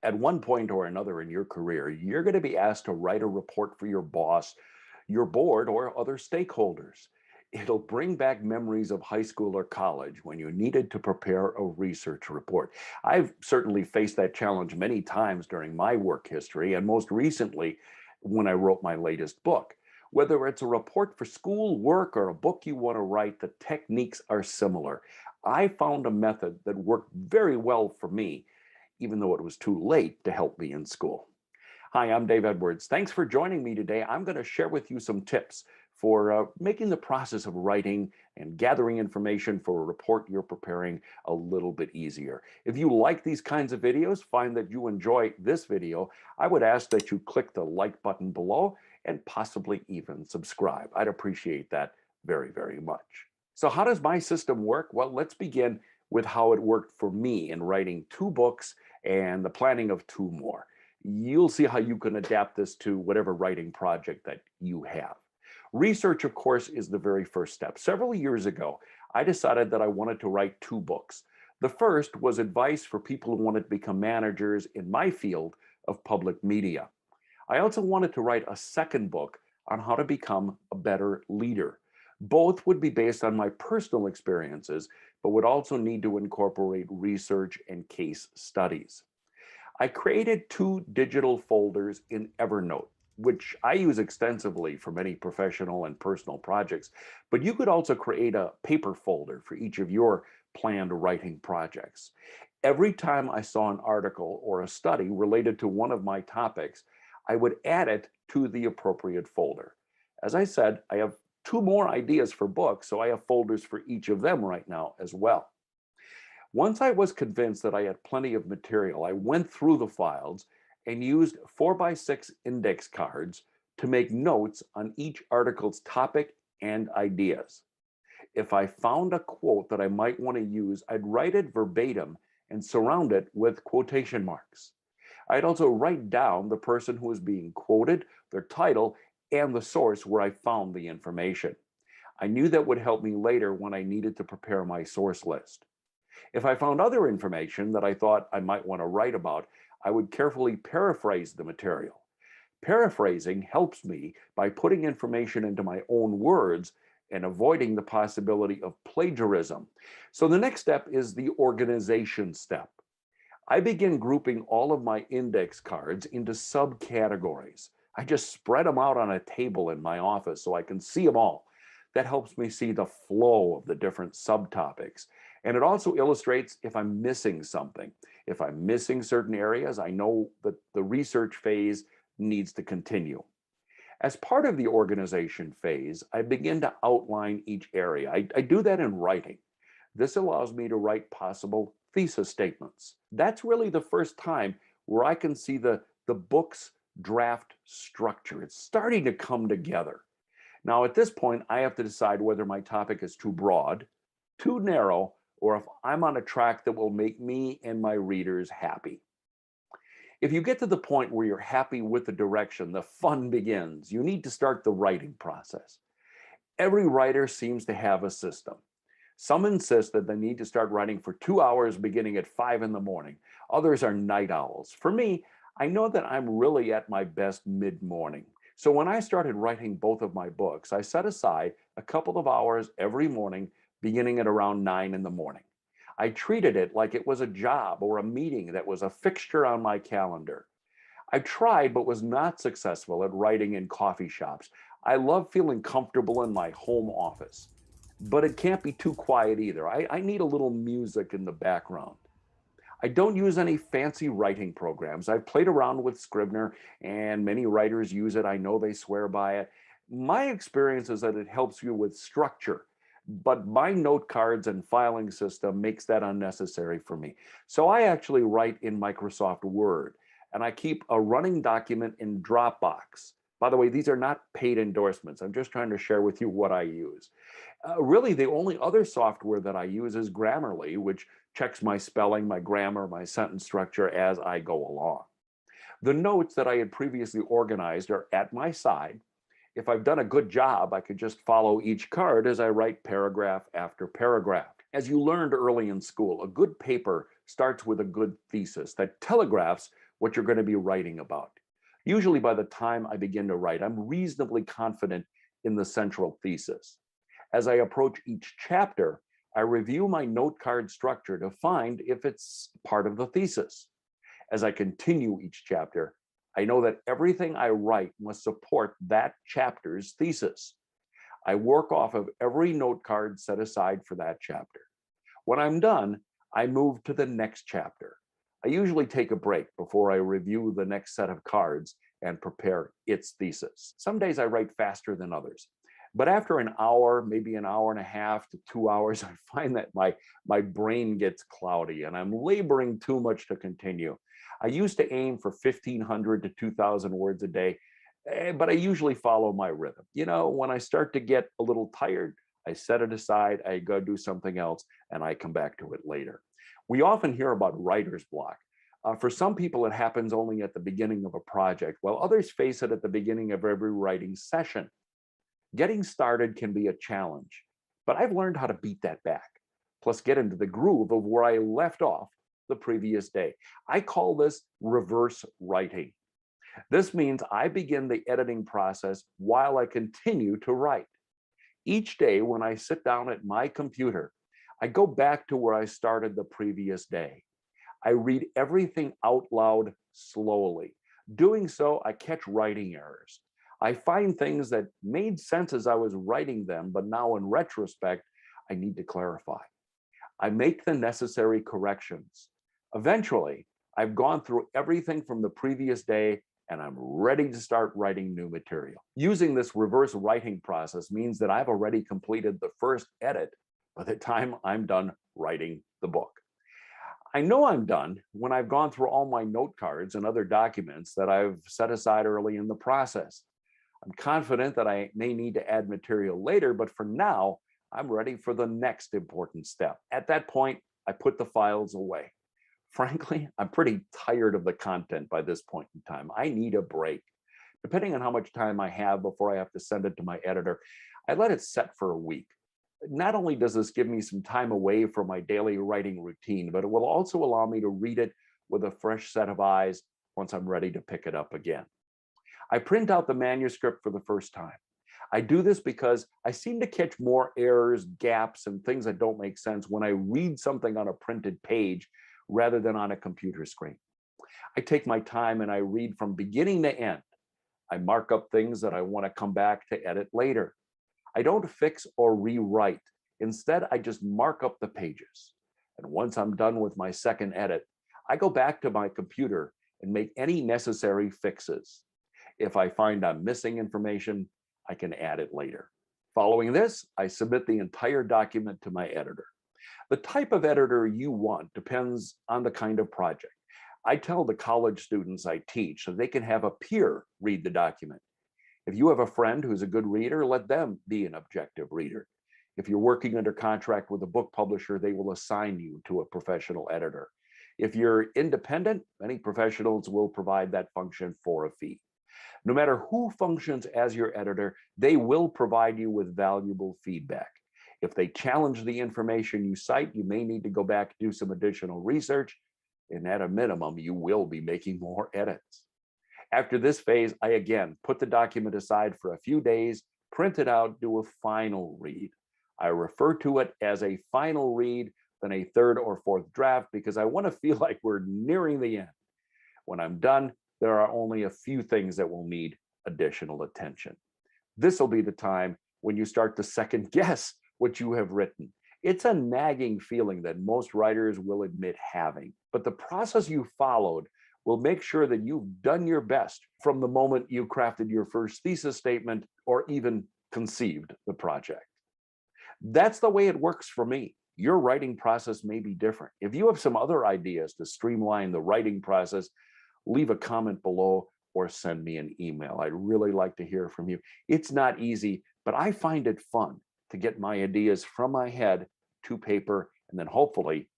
At one point or another in your career, you're going to be asked to write a report for your boss, your board, or other stakeholders. It'll bring back memories of high school or college when you needed to prepare a research report. I've certainly faced that challenge many times during my work history, and most recently when I wrote my latest book. Whether it's a report for school, work, or a book you want to write, the techniques are similar. I found a method that worked very well for me, even though it was too late to help me in school. Hi, I'm Dave Edwards. Thanks for joining me today. I'm going to share with you some tips for making the process of writing and gathering information for a report you're preparing a little bit easier. If you like these kinds of videos, find that you enjoy this video, I would ask that you click the like button below and possibly even subscribe. I'd appreciate that very, very much. So how does my system work? Well, let's begin with how it worked for me in writing 2 books and the planning of 2 more. You'll see how you can adapt this to whatever writing project that you have. Research, of course, is the very first step. Several years ago, I decided that I wanted to write 2 books. The first was advice for people who wanted to become managers in my field of public media. I also wanted to write a second book on how to become a better leader. Both would be based on my personal experiences, but would also need to incorporate research and case studies. I created 2 digital folders in Evernote, which I use extensively for many professional and personal projects, but you could also create a paper folder for each of your planned writing projects. Every time I saw an article or a study related to one of my topics, I would add it to the appropriate folder. As I said, I have 2 more ideas for books, so I have folders for each of them right now as well. Once I was convinced that I had plenty of material, I went through the files and used 4x6 index cards to make notes on each article's topic and ideas. If I found a quote that I might want to use, I'd write it verbatim and surround it with quotation marks. I'd also write down the person who was being quoted, their title, and the source where I found the information. I knew that would help me later when I needed to prepare my source list. If I found other information that I thought I might want to write about, I would carefully paraphrase the material. Paraphrasing helps me by putting information into my own words and avoiding the possibility of plagiarism. So the next step is the organization step. I begin grouping all of my index cards into subcategories. I just spread them out on a table in my office so I can see them all. That helps me see the flow of the different subtopics. And it also illustrates if I'm missing something. If I'm missing certain areas, I know that the research phase needs to continue. As part of the organization phase, I begin to outline each area. I do that in writing. This allows me to write possible thesis statements. That's really the first time where I can see the book's draft structure. It's starting to come together. Now, at this point, I have to decide whether my topic is too broad, too narrow, or if I'm on a track that will make me and my readers happy. If you get to the point where you're happy with the direction, the fun begins. You need to start the writing process. Every writer seems to have a system. Some insist that they need to start writing for 2 hours beginning at 5 in the morning. Others are night owls. For me, I know that I'm really at my best mid-morning. So when I started writing both of my books, I set aside a couple of hours every morning beginning at around 9 in the morning. I treated it like it was a job or a meeting that was a fixture on my calendar. I tried but was not successful at writing in coffee shops. I love feeling comfortable in my home office, but it can't be too quiet either. I need a little music in the background. I don't use any fancy writing programs. I've played around with Scrivener and many writers use it. I know they swear by it. My experience is that it helps you with structure, but my note cards and filing system makes that unnecessary for me. So I actually write in Microsoft Word and I keep a running document in Dropbox. By the way, these are not paid endorsements. I'm just trying to share with you what I use. Really, the only other software that I use is Grammarly, which checks my spelling, my grammar, my sentence structure as I go along. The notes that I had previously organized are at my side. If I've done a good job, I could just follow each card as I write paragraph after paragraph. As you learned early in school, a good paper starts with a good thesis that telegraphs what you're going to be writing about. Usually by the time I begin to write, I'm reasonably confident in the central thesis. As I approach each chapter, I review my note card structure to find if it's part of the thesis. As I continue each chapter, I know that everything I write must support that chapter's thesis. I work off of every note card set aside for that chapter. When I'm done, I move to the next chapter. I usually take a break before I review the next set of cards and prepare its thesis. Some days I write faster than others, but after an hour, maybe an hour and a half to 2 hours, I find that my brain gets cloudy and I'm laboring too much to continue. I used to aim for 1,500 to 2,000 words a day, but I usually follow my rhythm. You know, when I start to get a little tired, I set it aside, I go do something else, and I come back to it later. We often hear about writer's block. For some people, it happens only at the beginning of a project, while others face it at the beginning of every writing session. Getting started can be a challenge, but I've learned how to beat that back, plus get into the groove of where I left off the previous day. I call this reverse writing. This means I begin the editing process while I continue to write. Each day when I sit down at my computer, I go back to where I started the previous day. I read everything out loud slowly. Doing so, I catch writing errors. I find things that made sense as I was writing them, but now in retrospect, I need to clarify. I make the necessary corrections. Eventually, I've gone through everything from the previous day and I'm ready to start writing new material. Using this reverse writing process means that I've already completed the first edit by the time I'm done writing the book. I know I'm done when I've gone through all my note cards and other documents that I've set aside early in the process. I'm confident that I may need to add material later, but for now, I'm ready for the next important step. At that point, I put the files away. Frankly, I'm pretty tired of the content by this point in time. I need a break. Depending on how much time I have before I have to send it to my editor, I let it set for a week. Not only does this give me some time away from my daily writing routine, but it will also allow me to read it with a fresh set of eyes once I'm ready to pick it up again. I print out the manuscript for the first time. I do this because I seem to catch more errors, gaps, and things that don't make sense when I read something on a printed page rather than on a computer screen. I take my time and I read from beginning to end. I mark up things that I want to come back to edit later. I don't fix or rewrite. Instead, I just mark up the pages. And once I'm done with my second edit, I go back to my computer and make any necessary fixes. If I find I'm missing information, I can add it later. Following this, I submit the entire document to my editor. The type of editor you want depends on the kind of project. I tell the college students I teach so they can have a peer read the document. If you have a friend who's a good reader, let them be an objective reader. If you're working under contract with a book publisher, they will assign you to a professional editor. If you're independent, many professionals will provide that function for a fee. No matter who functions as your editor, they will provide you with valuable feedback. If they challenge the information you cite, you may need to go back and do some additional research, and at a minimum, you will be making more edits. After this phase, I again put the document aside for a few days, print it out, do a final read. I refer to it as a final read, then a third or fourth draft, because I want to feel like we're nearing the end. When I'm done, there are only a few things that will need additional attention. This will be the time when you start to second guess what you have written. It's a nagging feeling that most writers will admit having, but the process you followed will make sure that you've done your best from the moment you crafted your first thesis statement or even conceived the project. That's the way it works for me. Your writing process may be different. If you have some other ideas to streamline the writing process, leave a comment below or send me an email. I'd really like to hear from you. It's not easy, but I find it fun to get my ideas from my head to paper and then hopefully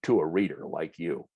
to a reader like you.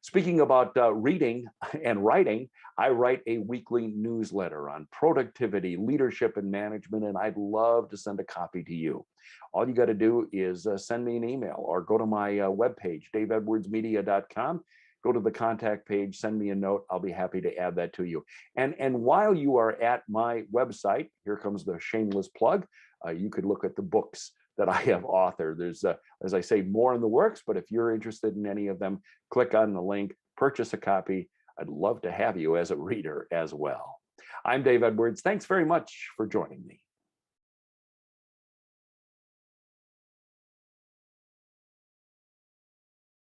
Speaking about reading and writing, I write a weekly newsletter on productivity, leadership, and management, and I'd love to send a copy to you. All you got to do is send me an email or go to my webpage, daveedwardsmedia.com. go to the contact page, send me a note. I'll be happy to add that to you. And while you are at my website, here comes the shameless plug. You could look at the books that I have authored. There's, as I say, more in the works, but if you're interested in any of them, click on the link, purchase a copy. I'd love to have you as a reader as well. I'm Dave Edwards. Thanks very much for joining me.